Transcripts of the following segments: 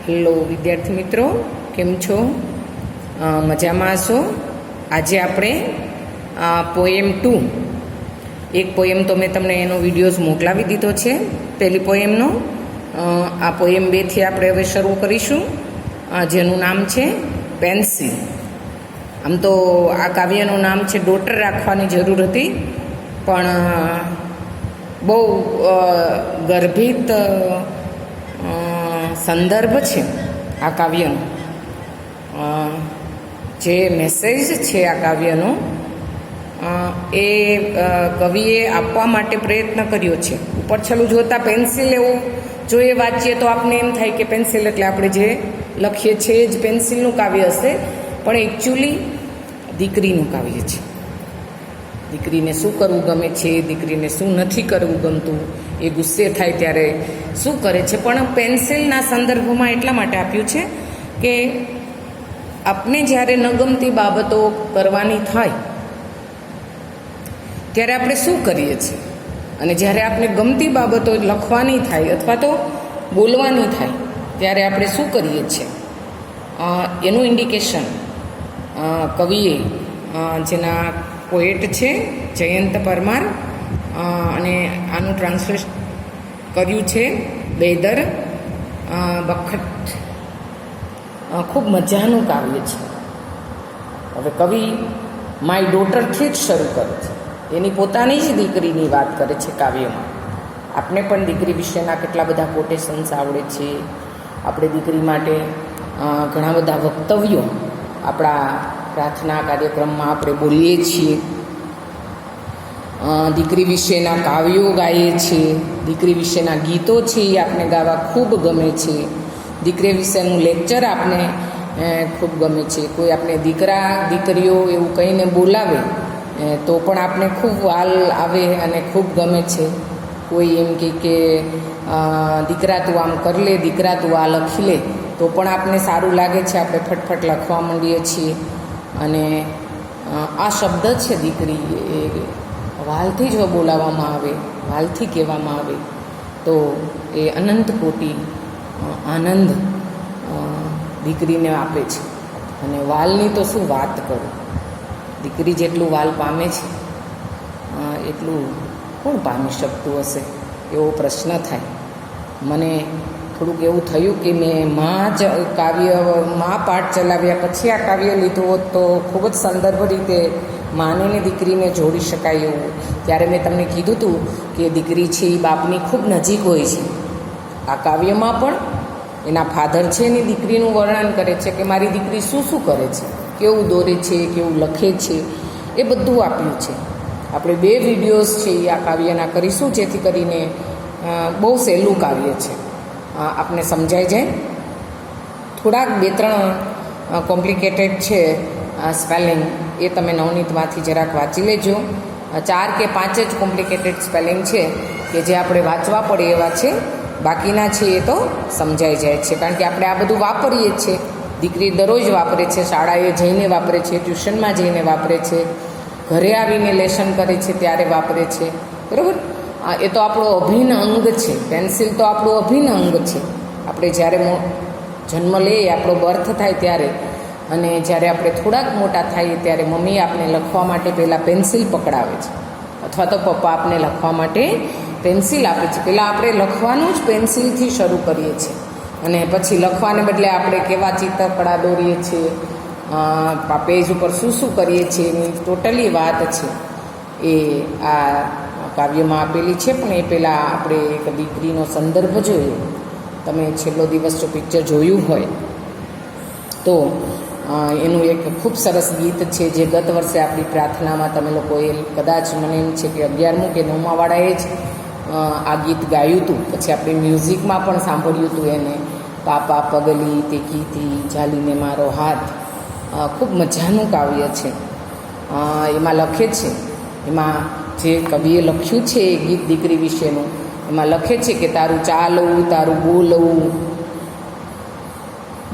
Hello વિદ્યાર્થી મિત્રો, કેમ છો? મજામાં હશો? આજે આપણે પોએમ 2 એક પોએમ તો મેં તમને એનો વિડીયોઝ મોકલાવી દીધો છે પહેલી પોએમનો. આ પોએમ 2થી આપણે હવે શરૂ કરીશું, જેનું નામ છે પેન્સિલ. આમ તો આ કાવ્યનું નામ છે ડોટર રાખવાની જરૂર હતી, પણ બહુ ગર્ભિત સંદર્ભ છે આ કાવ્યનો. જે મેસેજ છે આ કાવ્યનો એ કવિએ આપવા માટે પ્રયત્ન કર્યો છે. ઉપર છેલ્લું જોતાં પેન્સિલ એવું જો એ વાંચીએ તો આપને એમ થાય કે પેન્સિલ એટલે આપણે જે લખીએ છીએ જ પેન્સિલનું કાવ્ય હશે, પણ એકચ્યુઅલી દીકરીનું કાવ્ય છે. દીકરીને શું કરવું ગમે છે, દીકરીને શું નથી કરવું ગમતું, એ ગુસ્સે થાય ત્યારે શું કરે છે. પણ પેન્સિલના સંદર્ભમાં એટલા માટે આપ્યું છે કે આપણે જ્યારે ન ગમતી બાબતો કરવાની થાય ત્યારે આપણે શું કરીએ છીએ, અને જ્યારે આપણે ગમતી બાબતો લખવાની થાય અથવા તો બોલવાની થાય ત્યારે આપણે શું કરીએ છીએ, એનું ઇન્ડિકેશન કવિએ, જેના પોએટ છે જયંત પરમાર, અને આનું ટ્રાન્સલેટ કર્યું છે બેદર બખત. ખૂબ મજાનું કાવ્ય છે. હવે કવિ માય ડોટરથી જ શરૂ કરે છે, એની પોતાની જ દીકરીની વાત કરે છે કાવ્યમાં. આપણે પણ દીકરી વિશેના કેટલા બધા કોટેશન્સ આવડે છે. આપણે દીકરી માટે ઘણા બધા વક્તવ્યો આપણા પ્રાર્થના કાર્યક્રમમાં આપણે બોલીએ છીએ. દીકરી વિશેના કાવ્યો ગાઈએ છીએ. દીકરી વિશેના ગીતો છે એ આપણે ગાવા ખૂબ ગમે છે. દીકરી વિશેનું લેક્ચર આપણે ખૂબ ગમે છે. કોઈ આપણે દીકરા દીકરીઓ એવું કહીને બોલાવે તો પણ આપણે ખૂબ વાલ આવે અને ખૂબ ગમે છે. કોઈ એમ કે દીકરા તું આમ કરી લે, દીકરા તું આ લખી લે, તો પણ આપણને સારું લાગે છે. આપણે ફટફટ લખવા માંડીએ છીએ. અને આ શબ્દ છે દીકરી, એ વાલથી જ બોલાવવામાં આવે, વાલથી કહેવામાં આવે તો એ અનંત કોટી આનંદ દીકરીને આપે છે. અને વાલની તો શું વાત કરું, દીકરી જેટલું વાલ પામે છે એટલું કોણ પામી શકતું હશે, એવો પ્રશ્ન થાય. મને થોડુંક એવું થયું કે મેં માં પાઠ ચલાવ્યા પછી આ કાવ્ય લીધું હોત તો ખૂબ જ સંદર્ભ રીતે માને ને દીકરીને જોડી શકાય એવું. ત્યારે મેં તમને કીધું હતું કે દીકરી છે એ બાપની ખૂબ નજીક હોય છે. આ કાવ્યમાં પણ એના ફાધર છે એની દીકરીનું વર્ણન કરે છે કે મારી દીકરી શું શું કરે છે, કેવું દોરે છે, કેવું લખે છે, એ બધું આપ્યું છે. આપણે 2 વિડીયોઝ છે એ આ કાવ્યના કરીશું, જેથી કરીને બહુ સહેલું કાવ્ય છે, આપને સમજાઈ જાય. થોડાક 2-3 કોમ્પ્લિકેટેડ છે સ્પેલિંગ, એ તમે નવનીતમાંથી જરાક વાંચી લેજો. 4 કે 5 જ કોમ્પ્લિકેટેડ સ્પેલિંગ છે કે જે આપણે વાંચવા પડે એવા છે. બાકીના છે એ તો સમજાઈ જાય છે, કારણ કે આપણે આ બધું વાપરીએ છીએ. દીકરી દરરોજ વાપરે છે, શાળાએ જઈને વાપરે છે, ટ્યુશનમાં જઈને વાપરે છે, ઘરે આવીને લેસન કરે છે ત્યારે વાપરે છે, બરાબર. એ તો આપણો અભિન્ન અંગ છે. પેન્સિલ તો આપણું અભિન્ન અંગ છે. આપણે જ્યારે જન્મ લઈએ, આપણો બર્થ થાય ત્યારે, અને જ્યારે આપણે થોડાક મોટા થઈએ ત્યારે મમ્મી આપણે લખવા માટે પહેલાં પેન્સિલ પકડાવે છે, અથવા તો પપ્પા આપણે લખવા માટે પેન્સિલ આપે છે. પહેલાં આપણે લખવાનું જ પેન્સિલથી શરૂ કરીએ છીએ, અને પછી લખવાને બદલે આપણે કેવા ચિત્રકળા દોરીએ છીએ, પેજ ઉપર શું શું કરીએ છીએ એની ટોટલી વાત છે એ આ કાવ્યમાં આપેલી છે. પણ એ પહેલાં આપણે એક દીકરીનો સંદર્ભ જોયો. તમે છેલ્લો દિવસ જો પિક્ચર જોયું હોય તો એનું એક ખૂબ સરસ ગીત છે જે ગત વર્ષે આપણી પ્રાર્થનામાં તમે લોકોએ કદાચ મને એમ છે કે 11મું કે 9મા વાળાએ જ આ ગીત ગાયું હતું. પછી આપણે મ્યુઝિકમાં પણ સાંભળ્યું હતું એને, પાપા પગલી તે કીધી ઝાલીને મારો હાથ. ખૂબ મજાનું કાવ્ય છે. એમાં લખે છે, એમાં જે કવિએ લખ્યું છે એ ગીત દીકરી વિશેનું, એમાં લખે છે કે તારું ચાલવું, તારું બોલવું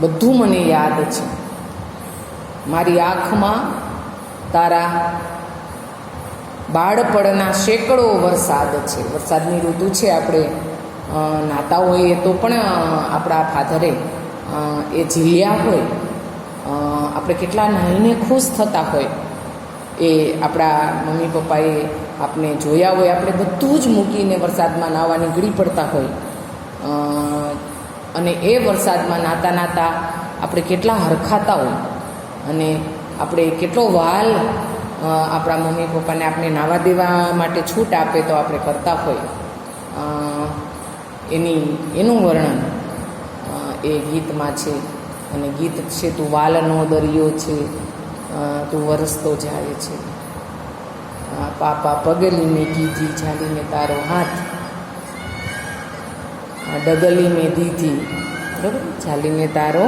બધું મને યાદ છે. મારી આંખમાં તારા બાળપણના સેંકડો વરસાદ છે. વરસાદની ઋતુ છે, આપણે નાતા હોઈએ તો પણ આપણા ફાધરે એ ઝીલ્યા હોય, આપણે કેટલા નાહીને ખુશ થતા હોય, એ આપણા મમ્મી પપ્પાએ આપણે જોયા હોય, આપણે બધું જ મૂકીને વરસાદમાં નાહવા નીકળી પડતા હોય, અને એ વરસાદમાં નાતા નાતા આપણે કેટલા હરખાતા હોય, અને આપણે કેટલો વહાલ આપણા મમ્મી પપ્પાને આપણે નાહવા દેવા માટે છૂટ આપે તો આપણે કરતા હોય, એનું વર્ણન એ ગીતમાં છે. અને ગીત છે તું વાલનો દરિયો છે, તું વરસતો જાય છે, પાપા પગલી મેં કીધી ઝાલીને તારો હાથ, ડગલી મેં દીધી, બરાબર, ઝાલીને તારો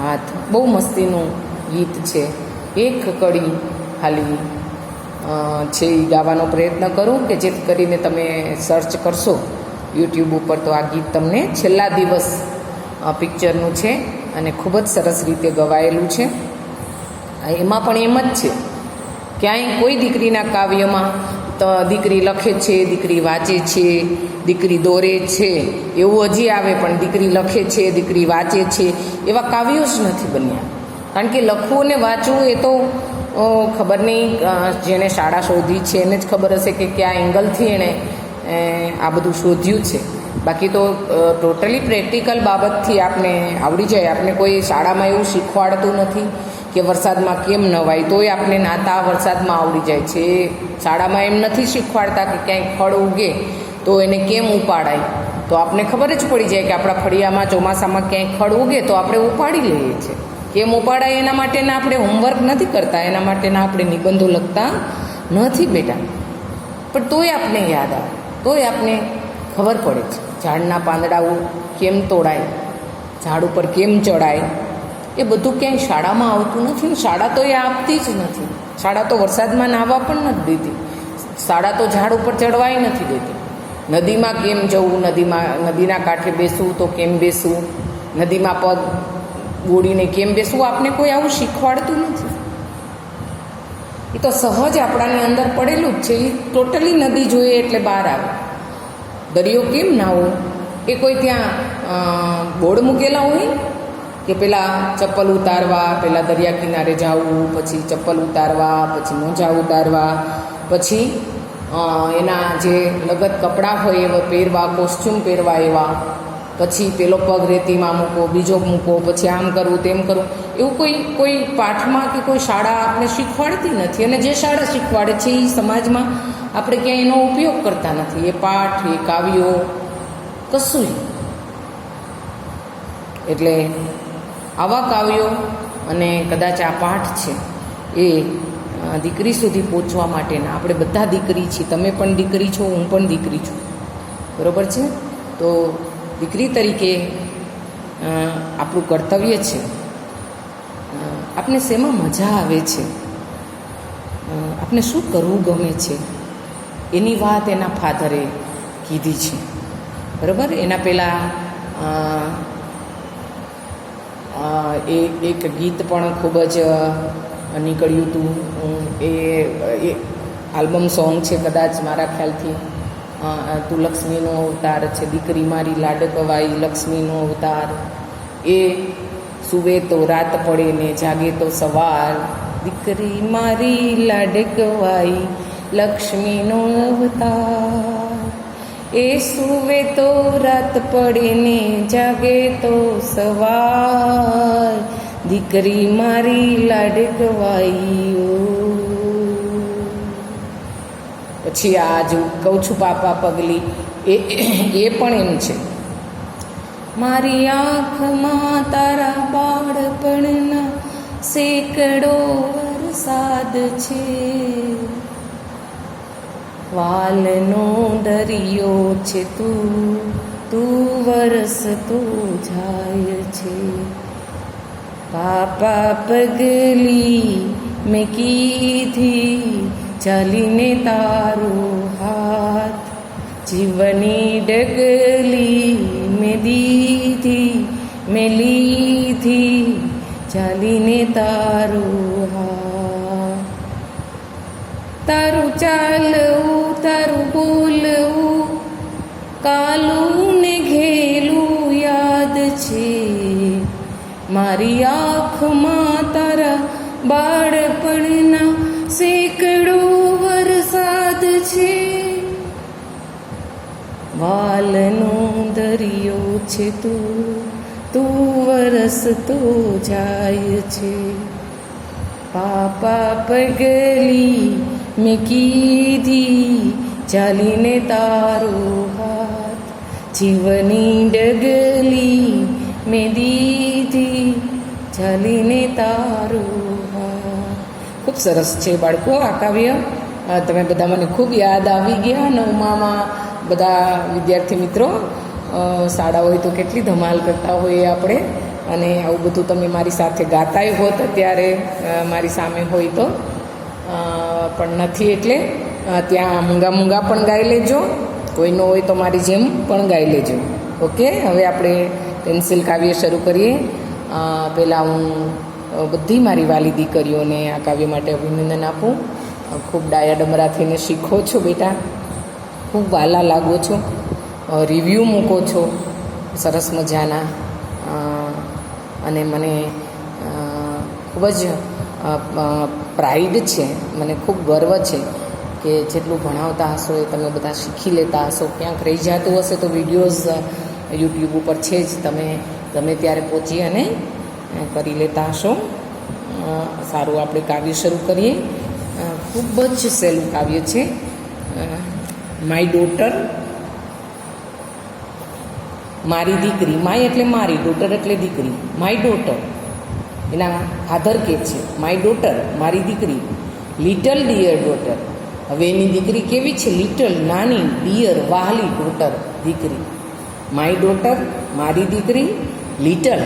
હાથ. બહુ મસ્તીનું ગીત છે. એક કડી ખાલી છે એ ગાવાનો પ્રયત્ન કરું કે જેથી કરીને તમે સર્ચ કરશો યુટ્યુબ ઉપર તો આ ગીત તમને છેલ્લા દિવસ પિક્ચરનું છે અને ખૂબ જ સરસ રીતે ગવાયેલું છે. એમાં પણ એમ જ છે, ક્યાંય કોઈ દીકરીના કાવ્યમાં તો દીકરી લખે છે, દીકરી વાંચે છે, દીકરી દોરે છે એવું હજી આવે, પણ દીકરી લખે છે, દીકરી વાંચે છે એવા કાવ્યો જ નથી બન્યા. કારણ કે લખવું અને વાંચવું એ તો ખબર નહીં, જેણે શાળા શોધી છે એને જ ખબર હશે કે કયા એંગલથી એણે આ બધું શોધ્યું છે. બાકી તો ટોટલી પ્રેક્ટિકલ બાબતથી આપણે આવડી જાય. આપણે કોઈ શાળામાં એવું શીખવાડતું નથી કે વરસાદમાં કેમ નવાય, તોય આપણે નાતા વરસાદમાં આવડી જાય છે. શાળામાં એમ નથી શીખવાડતા કે ક્યાંય ફળ ઉગે તો એને કેમ ઉપાડાય, તો આપણે ખબર જ પડી જાય કે આપણા ફળિયામાં ચોમાસામાં ક્યાંય ફળ ઉગે તો આપણે ઉપાડી લઈએ છીએ. કેમ ઉપાડાય એના માટેના આપણે હોમવર્ક નથી કરતા, એના માટેના આપણે નિબંધો લખતા નથી બેટા, પણ તોય આપણે યાદ આવે, તોય આપણે ખબર પડે છે. ઝાડના પાંદડાઓ કેમ તોડાય, ઝાડ ઉપર કેમ ચડાય, એ બધું ક્યાંય શાળામાં આવતું નથી. શાળા તો એ આપતી જ નથી. શાળા તો વરસાદમાં નાહવા પણ નથી દેતી, શાળા તો ઝાડ ઉપર ચડવાય નથી દેતી. નદીમાં કેમ જવું, નદીના કાંઠે બેસવું તો કેમ બેસવું, નદીમાં પગ બોડીને કેમ બેસવું, આપને કોઈ આવું શીખવાડતું નથી. એ તો સહજ આપણાની અંદર પડેલું જ છે. એ ટોટલી નદી જોઈએ એટલે બહાર આવે. દરિયો કેમ નાવો એ કોઈ ત્યાં બોર્ડ મૂકેલા હોય કે પહેલાં ચપ્પલ ઉતારવા, પહેલાં દરિયા કિનારે જવું, પછી ચપ્પલ ઉતારવા, પછી મોજા ઉતારવા, પછી એના જે લગત કપડાં હોય એવા પહેરવા, કોસ્ચ્યુમ પહેરવા એવા, પછી પેલો પગ રેતીમાં મૂકો, બીજો મૂકો, પછી આમ કરવું તેમ કરવું, એવું કોઈ પાઠમાં કે કોઈ શાળા આપણે શીખવાડતી નથી. અને જે શાળા શીખવાડે છે એ સમાજમાં આપણે ક્યાંય એનો ઉપયોગ કરતા નથી. એ પાઠ, એ કાવ્યો કશું જ. એટલે આવા કાવ્યો અને કદાચ આ પાઠ છે એ દીકરી સુધી પહોંચવા માટેના, આપણે બધા દીકરી છીએ, તમે પણ દીકરી છો, હું પણ દીકરી છું, બરાબર છે. તો દીકરી તરીકે આપણું કર્તવ્ય છે, આપણે શેમાં મજા આવે છે, આપણે શું કરવું ગમે છે, એની વાત એના ફાધરે કીધી છે, બરાબર. એના પહેલાં એક ગીત પણ ખૂબ જ નીકળ્યું હતું. એ આલ્બમ સોંગ છે કદાચ મારા ખ્યાલથી, તું લક્ષ્મીનો અવતાર છે, દીકરી મારી લાડકવાઈ લક્ષ્મીનો અવતાર. એ સુવે તો રાત પડે ને જાગે તો સવાર, દીકરી મારી લાડકવાઈ લક્ષ્મીનો અવતાર. એ સુવે તો રાત પડે ને જાગે તો સવાર, દીકરી મારી લાડકવાઈ. પછી આ જ કહું છું પાપા પગલી, એ પણ એમ છે. મારી આંખમાં તારા બાળપણના સેંકડો વરસાદ છે, વાલનો દરિયો છે તું વરસતો જાય છે. પાપા પગલી મેં કીધી ચાલીને તારો હાથ, જીવની ડગલી મેં દીધી મેં લીધી ચાલીને તારો હાથ. તારું ચાલવું તારું બોલવું કાલું ને ઘેલું યાદ છે, મારી આંખમાં તારા બાળપણના સેંકડો વરસાદ છે. વાલનો દરિયો છે તું વરસતો જાય છે. પાપા પગલી મેં કીધી ચાલીને તારો હાથ, જીવની ડગલી મેં દીધી ચાલીને તારો હાથ. ખૂબ સરસ છે બાળકો આ કાવ્ય. તમે બધા મને ખૂબ યાદ આવી ગયા. નવમામાં બધા વિદ્યાર્થી મિત્રો શાળા હોય તો કેટલી ધમાલ કરતા હોઈએ આપણે, અને આવું બધું તમે મારી સાથે ગાતાય હોત અત્યારે મારી સામે હોય તો, પણ નથી એટલે ત્યાં મૂંગા પણ ગાઈ લેજો, કોઈ ન હોય તો મારી જેમ પણ ગાઈ લેજો. ઓકે, હવે આપણે પેન્સિલ કાવ્ય શરૂ કરીએ. પહેલાં હું બધી મારી વાલી દીકરીઓને આ કાવ્ય માટે અભિનંદન આપું. ખૂબ ડાયા ડમરા થઈને શીખો છો બેટા, ખૂબ વાલા લાગો છો, રિવ્યૂ મૂકો છો સરસ મજાના, અને મને ખૂબ જ પ્રાઇડ છે, મને ખૂબ ગર્વ છે કે જેટલું ભણાવતા હશો એ તમે બધા શીખી લેતા હશો. ક્યાંક રહી જતું હશે તો વિડીયોઝ યુટ્યુબ ઉપર છે જ, તમે ગમે ત્યારે પહોંચી અને કરી લેતા હશો. સારું, આપણે કાવ્ય શરૂ કરીએ. ખૂબ જ સહેલું કાવ્ય છે. માય ડોટર, મારી દીકરી. માય એટલે મારી, ડોટર એટલે દીકરી. માય ડોટર, એના ફાધર કે છે માય ડોટર, મારી દીકરી. લિટલ ડિયર ડોટર, હવે એની દીકરી કેવી છે? લિટલ, નાની, ડિયર, વહાલી, ડોટર, દીકરી. માય ડોટર, મારી દીકરી. લિટલ,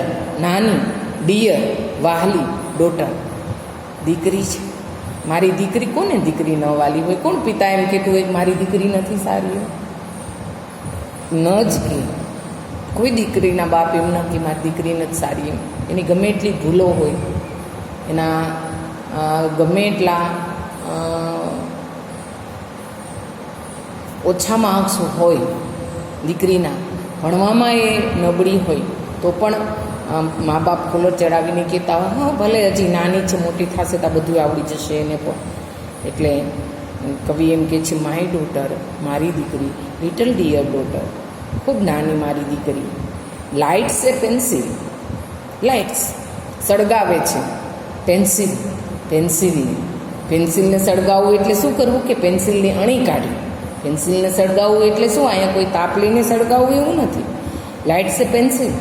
નાની, ડિયર, વહાલી, ડોટર, દીકરી છે. મારી દીકરી, કોને દીકરી ન વાલી હોય? કોણ પિતા એમ કહેતું હોય મારી દીકરી નથી સારી? ન જ કે કોઈ દીકરીના બાપ એમ ન કે મારી દીકરી નથી સારી એમ. એની ગમે એટલી ભૂલો હોય, એના ગમે એટલા ઓછા માર્ક્સ હોય દીકરીના, ભણવામાં એ નબળી હોય તો પણ મા બાપ કોલર ચડાવીને કહેતા હોય હા ભલે હજી નાની છે, મોટી થશે તો બધું આવડી જશે એને પણ. એટલે કવિ એમ કહે છે માય ડોટર, મારી દીકરી. લિટલ ડિયર ડોટર, ખૂબ નાની મારી દીકરી. લાઇટ્સ એ પેન્સિલ, લાઇટ્સ સળગાવે છે. પેન્સિલ, પેન્સિલને સળગાવવું એટલે શું કરવું કે પેન્સિલની અણી કાઢવી. પેન્સિલને સળગાવવું એટલે શું? અહીંયા કોઈ તાપ લઈને સળગાવવું એવું નથી. લાઇટ્સ એ પેન્સિલ,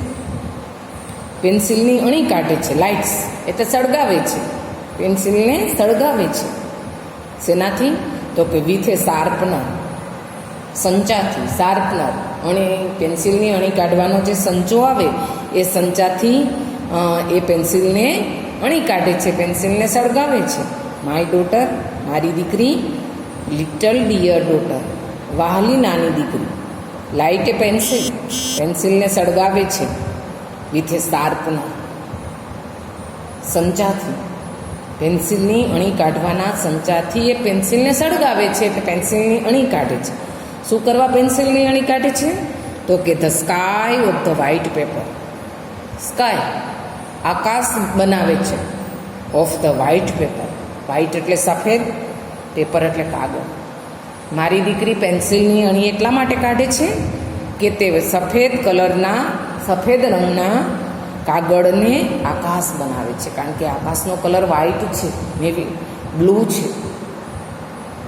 પેન્સિલની અણી કાઢે છે. લાઇટ્સ એટલે સળગાવે છે, પેન્સિલને સળગાવે છે. શેનાથી? તો કે વિથ એ શાર્પનર, સંચાથી. શાર્પનર, અણી, પેન્સિલની અણી કાઢવાનો જે સંચો આવે એ સંચાથી એ પેન્સિલને અણી કાઢે છે, પેન્સિલને સળગાવે છે. માય ડોટર, મારી દીકરી. લિટલ ડિયર ડોટર, વહાલી નાની દીકરી. લાઇટ એ પેન્સિલ, પેન્સિલને સળગાવે છે. With a sharpener, સંચાથી. પેન્સિલની અણી કાઢવાના સંચાથી એ પેન્સિલને સળગાવે છે, એટલે પેન્સિલની અણી કાઢે છે. શું કરવા પેન્સિલની અણી કાઢે છે? તો કે the sky of the white paper. Sky, આકાશ બનાવે છે. Of the white paper, white એટલે સફેદ, પેપર એટલે કાગળ. મારી દીકરી પેન્સિલની અણી એટલા માટે કાઢે છે કે તે સફેદ કલરના, સફેદ રંગના કાગળને આકાશ બનાવે છે. કારણ કે આકાશનો કલર વ્હાઇટ છે, નેવી બ્લુ છે,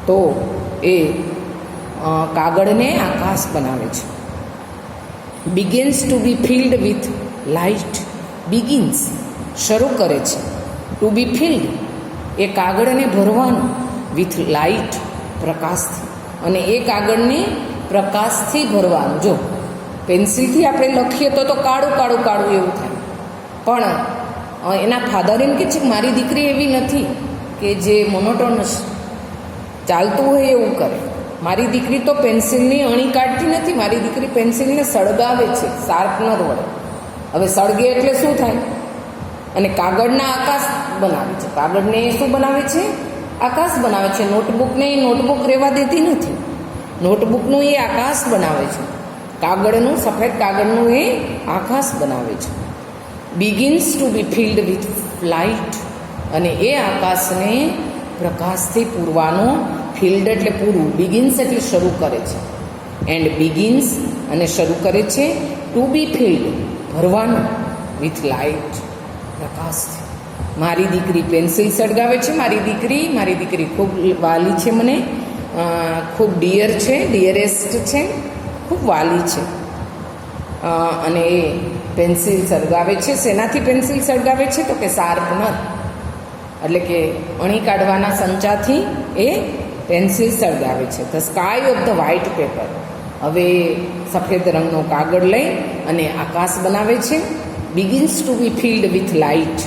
તો એ કાગળને આકાશ બનાવે છે. Begins to be filled with light, begins શરૂ કરે છે. ટુ બી ફિલ્ડ એ કાગળને ભરવાનું, વિથ લાઇટ પ્રકાશથી, અને એ કાગળને પ્રકાશથી ભરવાનું. જો પેન્સિલથી આપણે લખીએ તો કાળું કાળું કાળું એવું થાય, પણ એના ફાધર એમ કે છે કે મારી દીકરી એવી નથી કે જે મોનોટોનસ ચાલતું હોય એવું કરે. મારી દીકરી તો પેન્સિલની અણી કાઢતી નથી, મારી દીકરી પેન્સિલને સળગાવે છે શાર્પનર વડે. હવે સળગે એટલે શું થાય? અને કાગળના આકાશ બનાવે છે. કાગળને શું બનાવે છે? આકાશ બનાવે છે. નોટબુકને એ નોટબુક રહેવા દેતી નથી, નોટબુકનું એ આકાશ બનાવે છે. કાગળનું, સફેદ કાગળનું એ આકાશ બનાવે છે. Begins to be filled with light, અને એ આકાશને પ્રકાશથી પૂરવાનું, ફિલ્ડ એટલે પૂરવું, બિગિન્સ એટલે શરૂ કરે છે, એન્ડ બિગિન્સ અને શરૂ કરે છે, ટુ બી ફિલ્ડ ભરવાનું, વિથ લાઇટ પ્રકાશથી. મારી દીકરી પેન્સિલ સળગાવે છે, મારી દીકરી ખૂબ વાલી છે, મને ખૂબ ડિયર છે, ડિયરેસ્ટ છે, ખૂબ વાલી છે. અને એ પેન્સિલ સળગાવે છે. શેનાથી પેન્સિલ સળગાવે છે? તો કે શાર્પનર, એટલે કે અણી કાઢવાના સંચાથી એ પેન્સિલ સળગાવે છે. The sky of the white paper, હવે સફેદ રંગનો કાગળ લઈ અને આકાશ બનાવે છે. Begins to be filled with light,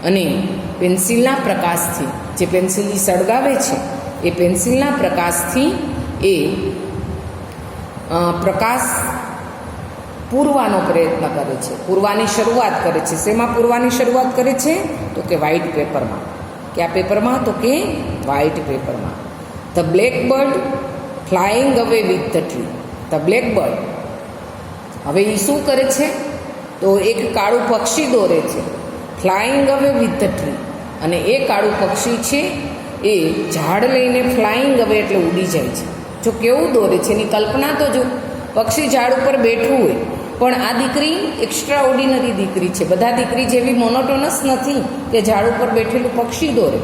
અને પેન્સિલના પ્રકાશથી, જે પેન્સિલ સળગાવે છે એ પેન્સિલના પ્રકાશથી એ પ્રકાશ પૂરવાનો પ્રયત્ન કરે છે, પૂરવાની શરૂઆત કરે છે. શેમાં પૂરવાની શરૂઆત કરે છે? તો કે વ્હાઇટ પેપરમાં. કયા પેપરમાં? તો કે વ્હાઇટ પેપરમાં. The black bird flying away with the tree. The black bird, હવે એ શું કરે છે? તો એક કાળું પક્ષી દોરે છે, flying away with the tree, અને એ કાળું પક્ષી છે એ ઝાડ લઈને ફ્લાઇંગ અવે એટલે ઉડી જાય છે. જો કેવું દોરે છે, એની કલ્પના તો જો. પક્ષી ઝાડ ઉપર બેઠું હોય, પણ આ દીકરી એક્સ્ટ્રા ઓર્ડિનરી દીકરી છે. બધા દીકરી જેવી મોનોટોનસ નથી કે ઝાડ ઉપર બેઠેલું પક્ષી દોરે.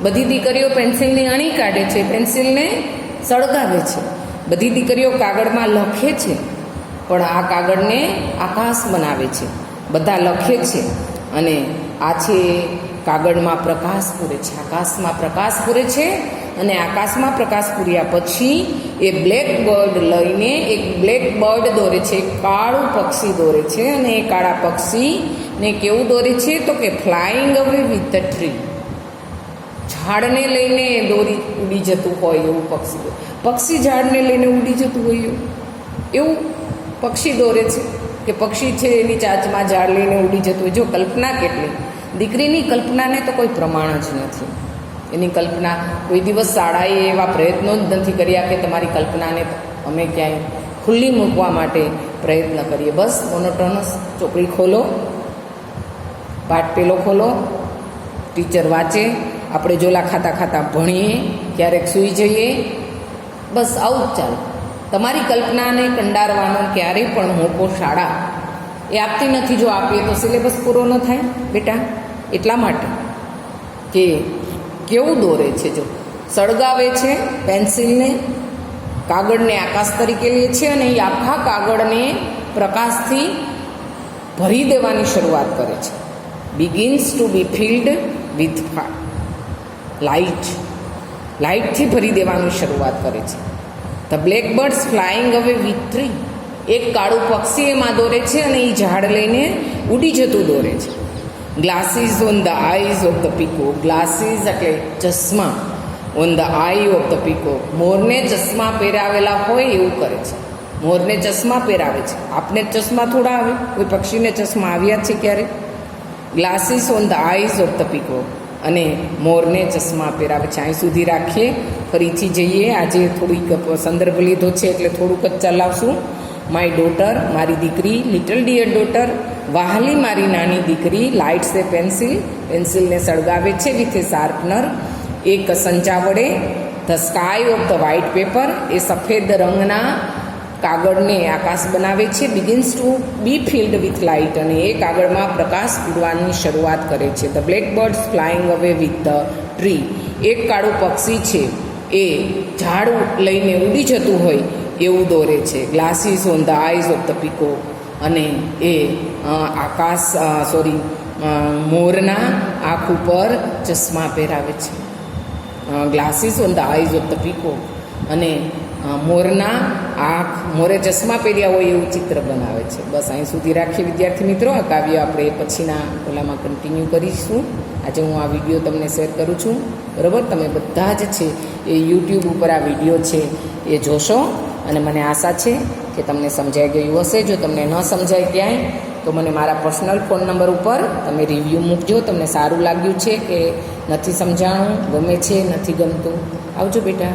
બધી દીકરીઓ પેન્સિલની અણી કાઢે છે, પેન્સિલને સળગાવે છે. બધી દીકરીઓ કાગળમાં લખે છે, પણ આ કાગળને આકાશ બનાવે છે. બધા લખે છે, અને આ છે કાગળમાં પ્રકાશ પૂરે છે, આકાશમાં પ્રકાશ પૂરે છે. અને આકાશમાં પ્રકાશ પૂર્યા પછી એ બ્લેક બર્ડ લઈને એક બ્લેક બર્ડ દોરે છે, એક કાળું પક્ષી દોરે છે. અને એ કાળા પક્ષીને કેવું દોરે છે? તો કે flying away with the tree, ઝાડને લઈને દોરી ઉડી જતું હોય એવું પક્ષી. પક્ષી ઝાડને લઈને ઉડી જતું હોય એવું પક્ષી દોરે છે, કે પક્ષી છે એની ચાંચમાં ઝાડ લઈને ઉડી જતું હોય. જો કલ્પના કેટલી! દીકરીની કલ્પનાને તો કોઈ પ્રમાણ જ નથી. એની કલ્પના, કોઈ દિવસ શાળાએ એવા પ્રયત્નો જ નથી કર્યા કે તમારી કલ્પનાને અમે ક્યાંય ખુલ્લી મૂકવા માટે પ્રયત્ન કરીએ. બસ મોનોટોનસ. ચોપડી ખોલો, પાઠ પેલો ખોલો, ટીચર વાંચે, આપણે જોલા ખાતા ખાતા ભણીએ, ક્યારેક સૂઈ જઈએ, બસ આવું જ ચાલે. તમારી કલ્પનાને કંડારવાનો ક્યારેય પણ મોકો શાળા એ આપતી નથી. જો આપીએ તો સિલેબસ પૂરો ન થાય બેટા. એટલા માટે કે કેવું દોરે છે, જો સળગાવે છે પેન્સિલને, કાગળને આકાશ તરીકે લે છે, અને એ આખા કાગળને પ્રકાશથી ભરી દેવાની શરૂઆત કરે છે. Begins to be filled with light, લાઇટથી ભરી દેવાની શરૂઆત કરે છે. The black birds flying away with tree, એક કાળું પક્ષી એમાં દોરે છે, અને એ ઝાડ લઈને ઉડી જતું દોરે છે. Glasses on the eyes of the peacock, glasses એટલે ચશ્મા, on the eye of the peacock, મોરને ચશ્મા પહેરાવેલા હોય એવું કરે છે. મોરને ચશ્મા પહેરાવે છે. આપને ચશ્મા થોડા આવે? કોઈ પક્ષીને ચશ્મા આવ્યા છે ક્યારે? Glasses on the eyes of the peacock, અને મોરને ચશ્મા પહેરાવે છે. અહીં સુધી રાખીએ, ફરીથી જઈએ. આજે થોડીક સંદર્ભ લીધો છે એટલે થોડુંક જ ચલાવશું. માય ડોટર, મારી દીકરી, લિટલ ડિયર ડોટર, વહાલી મારી નાની દીકરી, લાઇટ્સ એ પેન્સિલ, પેન્સિલને સળગાવે છે વિથ એ શાર્પનર, એક સંચા વડે. The sky of the white paper, એ સફેદ રંગના કાગળને આકાશ બનાવે છે. Begins to be filled with light, અને એ કાગળમાં પ્રકાશ પૂરવાની શરૂઆત કરે છે. The black birds flying away with the tree, એક કાળું પક્ષી છે એ ઝાડ લઈને ઉડી જતું હોય એવું દોરે છે. Glasses on the eyes of the peacock, અને એ મોરના આંખ ઉપર ચશ્મા પહેરાવે છે. Glasses on the eyes of the peacock, અને મોરના આંખ, મોરે ચશ્મા પહેર્યા હોય એવું ચિત્ર બનાવે છે. બસ અહીં સુધી રાખીએ વિદ્યાર્થી મિત્રો. આ કાવ્ય આપણે પછીના ઓલામાં કન્ટિન્યુ કરીશું. આજે હું આ વિડીયો તમને શેર કરું છું, બરાબર? તમે બધા જ છે એ યુટ્યુબ ઉપર આ વિડીયો છે એ જોશો, અને મને આશા છે કે તમને સમજાઈ ગયું હશે. જો તમને ન સમજાય ક્યાંય તો મને મારા પર્સનલ ફોન નંબર ઉપર તમે રિવ્યૂ મૂકજો. તમને સારું લાગ્યું છે કે નથી સમજાણું, ગમે છે, નથી ગમતું. આવજો બેટા.